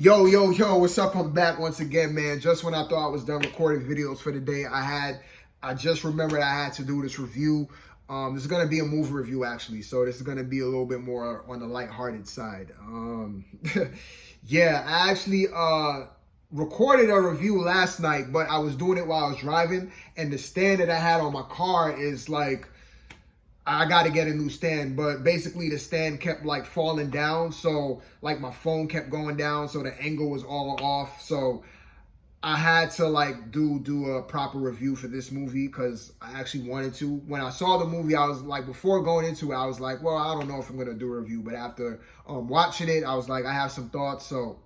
Yo, what's up? I'm back once again, man. Just when I thought I was done recording videos for the day, I just remembered I had to do this review. This is gonna be a movie review actually, so this is gonna be a little bit more on the lighthearted side. Yeah, I actually recorded a review last night, but I was doing it while I was driving, and the stand that I had on my car is like, I got to get a new stand, but basically the stand kept like falling down. So like my phone kept going down. So the angle was all off. So I had to like do a proper review for this movie because I actually wanted to. When I saw the movie, I was like, before going into it, I was like, well, I don't know if I'm going to do a review. But after watching it, I was like, I have some thoughts. So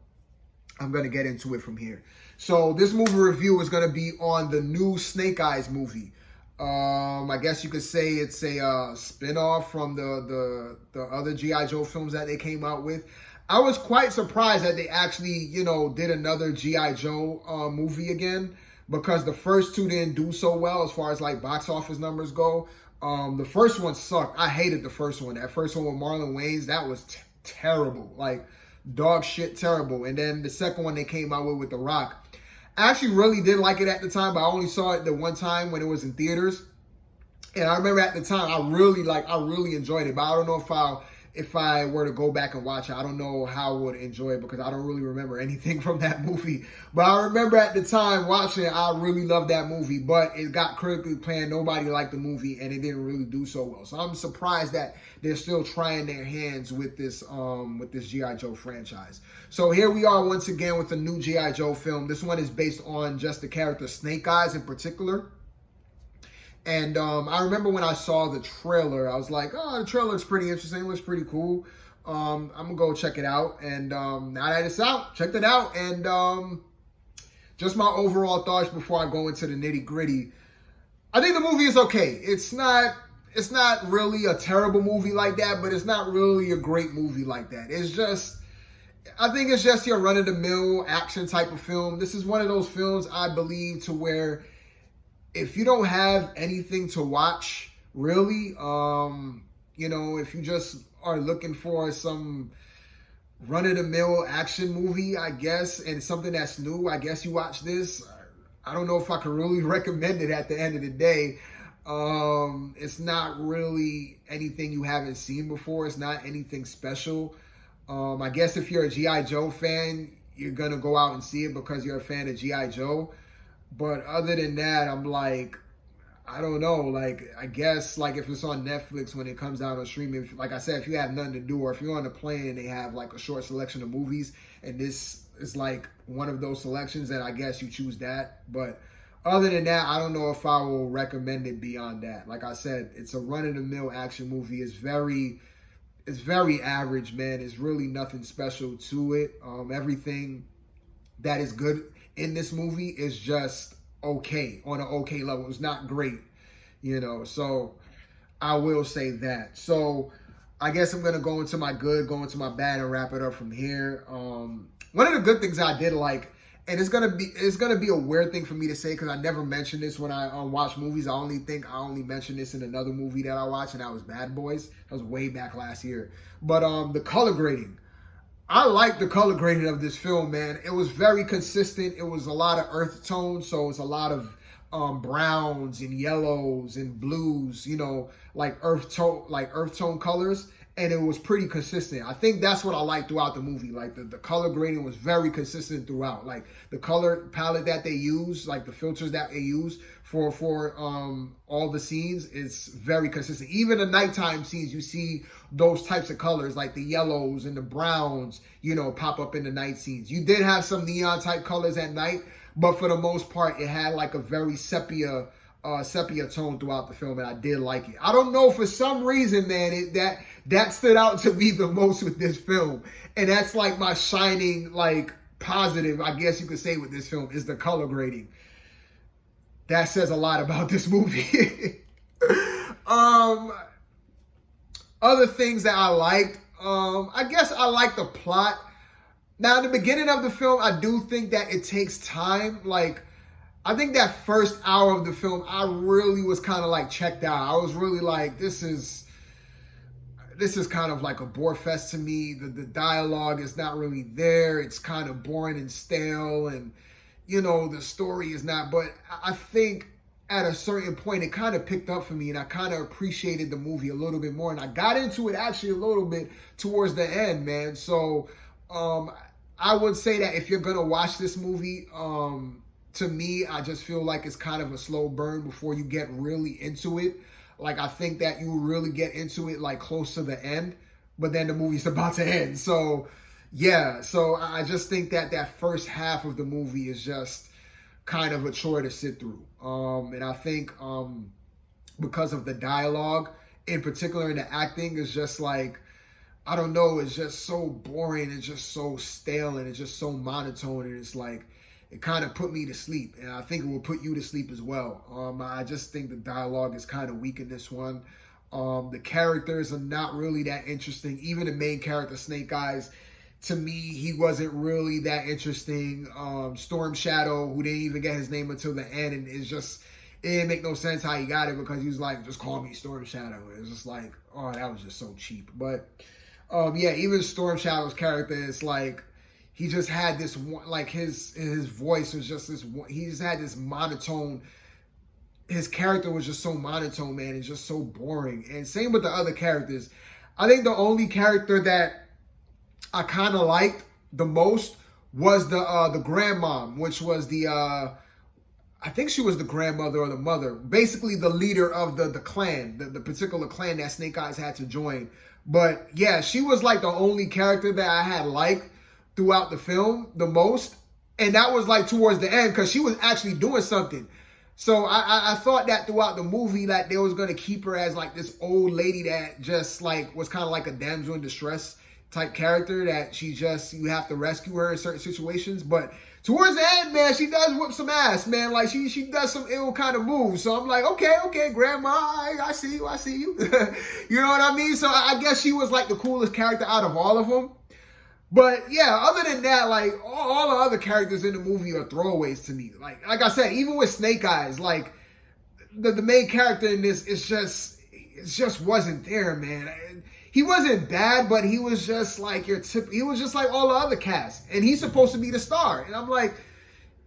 I'm going to get into it from here. So this movie review is going to be on the new Snake Eyes movie. I guess you could say it's a spin-off from the other G.I. Joe films that they came out with. I was quite surprised that they actually, did another G.I. Joe movie again, because the first two didn't do so well as far as like box office numbers go. The first one sucked. I hated the first one. That first one with Marlon Wayans, that was terrible. Like dog shit terrible. And then the second one they came out with The Rock, I actually really did like it at the time, but I only saw it the one time when it was in theaters. And I remember at the time, I really enjoyed it. But I don't know if I were to go back and watch it, I don't know how I would enjoy it because I don't really remember anything from that movie. But I remember at the time watching it, I really loved that movie. But it got critically panned. Nobody liked the movie, and it didn't really do so well. So I'm surprised that they're still trying their hands with this G.I. Joe franchise. So here we are once again with a new G.I. Joe film. This one is based on just the character Snake Eyes in particular. And I remember when I saw the trailer, I was like, oh, the trailer looks pretty interesting. It looks pretty cool. I'm going to go check it out. And now that it's out, checked it out. And just my overall thoughts before I go into the nitty gritty. I think the movie is okay. It's not really a terrible movie like that, but it's not really a great movie like that. I think it's just your run-of-the-mill action type of film. This is one of those films, I believe, to where if you don't have anything to watch, really, if you just are looking for some run-of-the-mill action movie, I guess, and something that's new, I guess you watch this. I don't know if I can really recommend it at the end of the day. It's not really anything you haven't seen before. It's not anything special. I guess if you're a G.I. Joe fan, you're going to go out and see it because you're a fan of G.I. Joe. But other than that, I'm like, I don't know. Like, I guess, like, if it's on Netflix when it comes out on streaming, like I said, if you have nothing to do, or if you're on a plane and they have, like, a short selection of movies, and this is, like, one of those selections, then I guess you choose that. But other than that, I don't know if I will recommend it beyond that. Like I said, it's a run-of-the-mill action movie. It's very average, man. It's really nothing special to it. Everything that is good in this movie is just okay, on an okay level. It's not great, so I will say that. So I guess I'm going to go into my good, go into my bad, and wrap it up from here. One of the good things I did like, and it's gonna be a weird thing for me to say because I never mentioned this when I watch movies. I only mentioned this in another movie that I watched, and that was Bad Boys. That was way back last year. But the color grading, I like the color grading of this film, man. It was very consistent. It was a lot of earth tones, so it's a lot of browns and yellows and blues, like earth tone colors, and it was pretty consistent. I think that's what I liked throughout the movie. Like the color grading was very consistent throughout. Like the color palette that they use, like the filters that they use for all the scenes is very consistent. Even the nighttime scenes, you see those types of colors, like the yellows and the browns, pop up in the night scenes. You did have some neon type colors at night, but for the most part, it had like a very sepia tone throughout the film, and I did like it. I don't know, for some reason, man, that stood out to me the most with this film, and that's like my shining like positive, I guess you could say, with this film is the color grading. That says a lot about this movie. Other things that I liked, I guess I like the plot. Now, in the beginning of the film, I do think that it takes time. Like, I think that first hour of the film, I really was kind of like checked out. I was really like, this is this is kind of like a bore fest to me. The dialogue is not really there. It's kind of boring and stale, and the story is not. But I think at a certain point it kind of picked up for me, and I kind of appreciated the movie a little bit more, and I got into it actually a little bit towards the end, man. So I would say that if you're gonna watch this movie, to me, I just feel like it's kind of a slow burn before you get really into it. Like, I think that you really get into it like close to the end, but then the movie's about to end. So yeah, so I just think that that first half of the movie is just kind of a chore to sit through. And I think because of the dialogue, in particular, and the acting is just like, I don't know, it's just so boring, it's just so stale, and it's just so monotone, and it's like, it kind of put me to sleep, and I think it will put you to sleep as well. I just think the dialogue is kind of weak in this one. The characters are not really that interesting. Even the main character, Snake Eyes, to me, he wasn't really that interesting. Storm Shadow, who didn't even get his name until the end, and it didn't make no sense how he got it, because he was like, just call me Storm Shadow. It was just like, oh, that was just so cheap. But yeah, even Storm Shadow's character is like, he just had this one, like his voice was just this one, he just had this monotone. His character was just so monotone, man. It's just so boring. And same with the other characters. I think the only character that I kind of liked the most was the grandmom, which was the I think she was the grandmother or the mother, basically the leader of the clan, the particular clan that Snake Eyes had to join. But yeah, she was like the only character that I had liked throughout the film the most, and that was like towards the end, because she was actually doing something. So I thought that throughout the movie that they was going to keep her as like this old lady that just like was kind of like a damsel in distress type character, that you have to rescue her in certain situations. But towards the end, man, she does whip some ass, man. Like she does some ill kind of moves. So I'm like, okay, grandma, I see you. You know what I mean? So I guess she was like the coolest character out of all of them. But yeah, other than that, like all the other characters in the movie are throwaways to me. Like I said, even with Snake Eyes, like the main character in this it just wasn't there, man. He wasn't bad, but he was just like he was just like all the other cast, and he's supposed to be the star. And I'm like,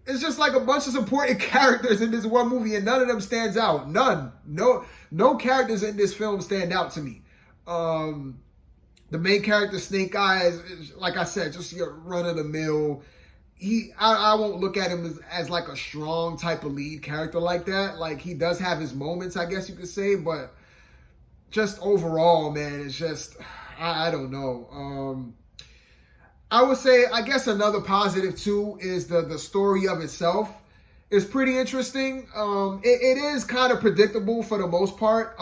it's just like a bunch of supporting characters in this one movie, and none of them stands out. None. No characters in this film stand out to me. The main character, Snake Eyes, like I said, just your run-of-the-mill. I won't look at him as like a strong type of lead character like that. Like, he does have his moments, I guess you could say, but just overall, man, it's just, I don't know. I would say, I guess another positive too is the story of itself is pretty interesting. It is kind of predictable for the most part.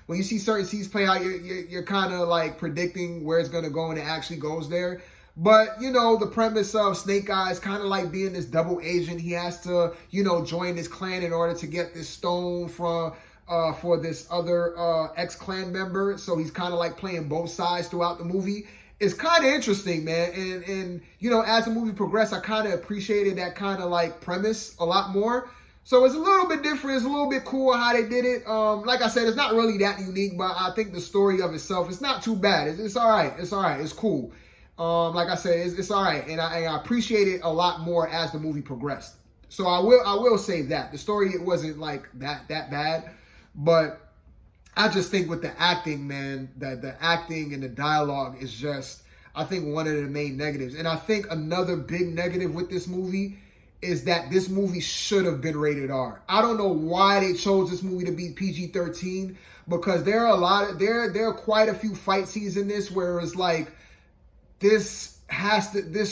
When you see certain scenes play out, you're kind of like predicting where it's going to go, and it actually goes there. But, the premise of Snake Eyes kind of like being this double agent. He has to, join this clan in order to get this stone for this other ex-clan member. So he's kind of like playing both sides throughout the movie. It's kind of interesting, man. And as the movie progressed, I kind of appreciated that kind of like premise a lot more. So it's a little bit different. It's a little bit cool how they did it. Like I said, it's not really that unique, but I think the story of itself, it's not too bad. It's all right. It's all right. It's cool. Like I said, it's all right. And I appreciate it a lot more as the movie progressed. So I will say that. The story, it wasn't like that bad. But I just think with the acting, man, that the acting and the dialogue is just, I think, one of the main negatives. And I think another big negative with this movie is that this movie should have been rated R. I don't know why they chose this movie to be PG-13, because there are quite a few fight scenes in this where it's like, this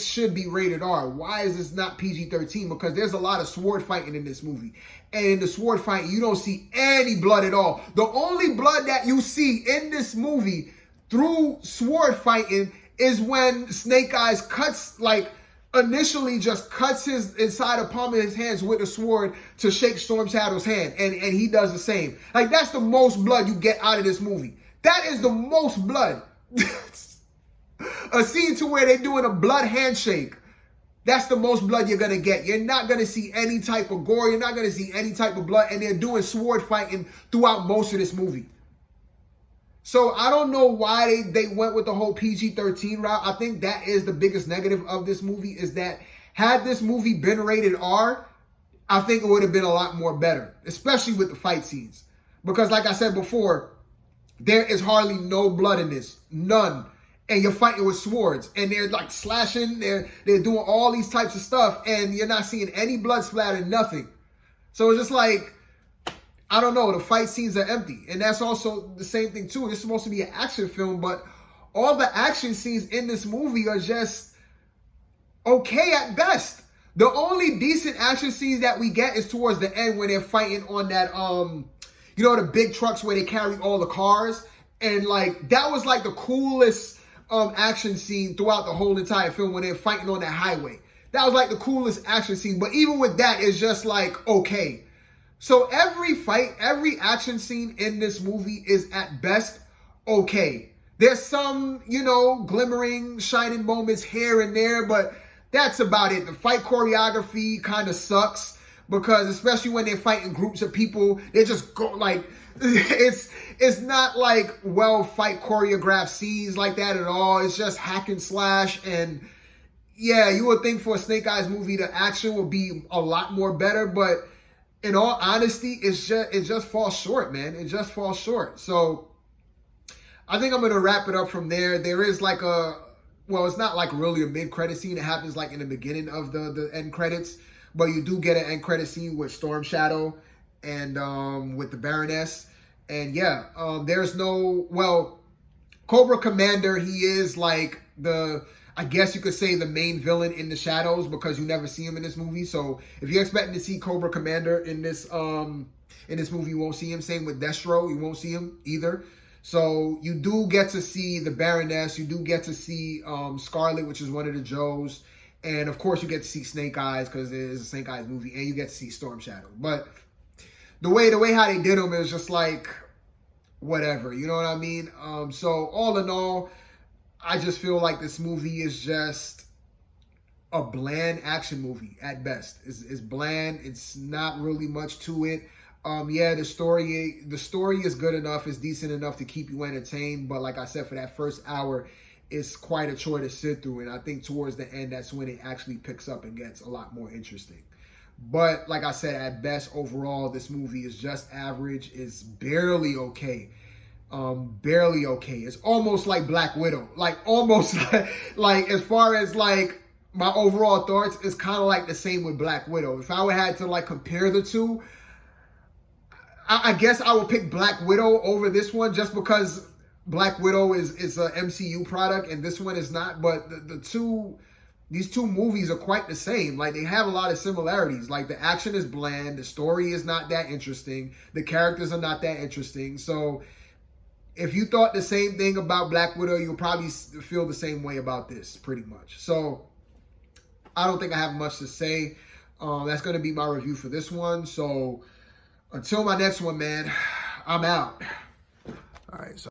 should be rated R. Why is this not PG-13? Because there's a lot of sword fighting in this movie. And in the sword fight, you don't see any blood at all. The only blood that you see in this movie through sword fighting is when Snake Eyes initially just cuts his inside the palm of his hands with a sword to shake Storm Shadow's hand. And he does the same. Like, that's the most blood you get out of this movie. That is the most blood. A scene to where they're doing a blood handshake. That's the most blood you're going to get. You're not going to see any type of gore. You're not going to see any type of blood. And they're doing sword fighting throughout most of this movie. So I don't know why they went with the whole PG-13 route. I think that is the biggest negative of this movie, is that had this movie been rated R, I think it would have been a lot more better, especially with the fight scenes. Because like I said before, there is hardly no blood in this. None. And you're fighting with swords. And they're like slashing. They're doing all these types of stuff. And you're not seeing any blood splatter, nothing. So it's just like, I don't know. The fight scenes are empty. And that's also the same thing too. This is supposed to be an action film. But all the action scenes in this movie are just okay at best. The only decent action scenes that we get is towards the end when they're fighting on that, you know, the big trucks where they carry all the cars. And like, that was like the coolest action scene throughout the whole entire film, when they're fighting on that highway. That was like the coolest action scene. But even with that, it's just like, okay. So every fight, every action scene in this movie is at best okay. There's some, you know, glimmering, shining moments here and there, but that's about it. The fight choreography kind of sucks, because especially when they're fighting groups of people, they just go like, it's not like well fight choreographed scenes like that at all. It's just hack and slash. And yeah, you would think for a Snake Eyes movie, the action would be a lot more better, but in all honesty, it just falls short, man. It just falls short. So I think I'm going to wrap it up from there. There is like well, it's not like really a mid-credit scene. It happens like in the beginning of the end credits. But you do get an end credit scene with Storm Shadow and with the Baroness. And yeah, there's no, well, Cobra Commander, he is like I guess you could say the main villain in the shadows, because you never see him in this movie. So if you're expecting to see Cobra Commander in this movie, you won't see him. Same with Destro, you won't see him either. So you do get to see the Baroness. You do get to see Scarlet, which is one of the Joes. And of course, you get to see Snake Eyes, because it is a Snake Eyes movie. And you get to see Storm Shadow. But the way how they did them is just like, whatever. You know what I mean? So all in all, I just feel like this movie is just a bland action movie at best. It's bland. It's not really much to it. Yeah, the story is good enough. It's decent enough to keep you entertained. But like I said, for that first hour, it's quite a chore to sit through. And I think towards the end, that's when it actually picks up and gets a lot more interesting. But like I said, at best, overall, this movie is just average. It's barely okay. Barely okay. It's almost like Black Widow. Like almost like as far as like my overall thoughts, it's kind of like the same with Black Widow. If I would had to like compare the two, I guess I would pick Black Widow over this one, just because Black Widow is a MCU product and this one is not. But these two movies are quite the same. Like, they have a lot of similarities. Like, the action is bland, the story is not that interesting, the characters are not that interesting. So if you thought the same thing about Black Widow, you'll probably feel the same way about this, pretty much. So I don't think I have much to say. That's going to be my review for this one. So until my next one, man, I'm out. All right. So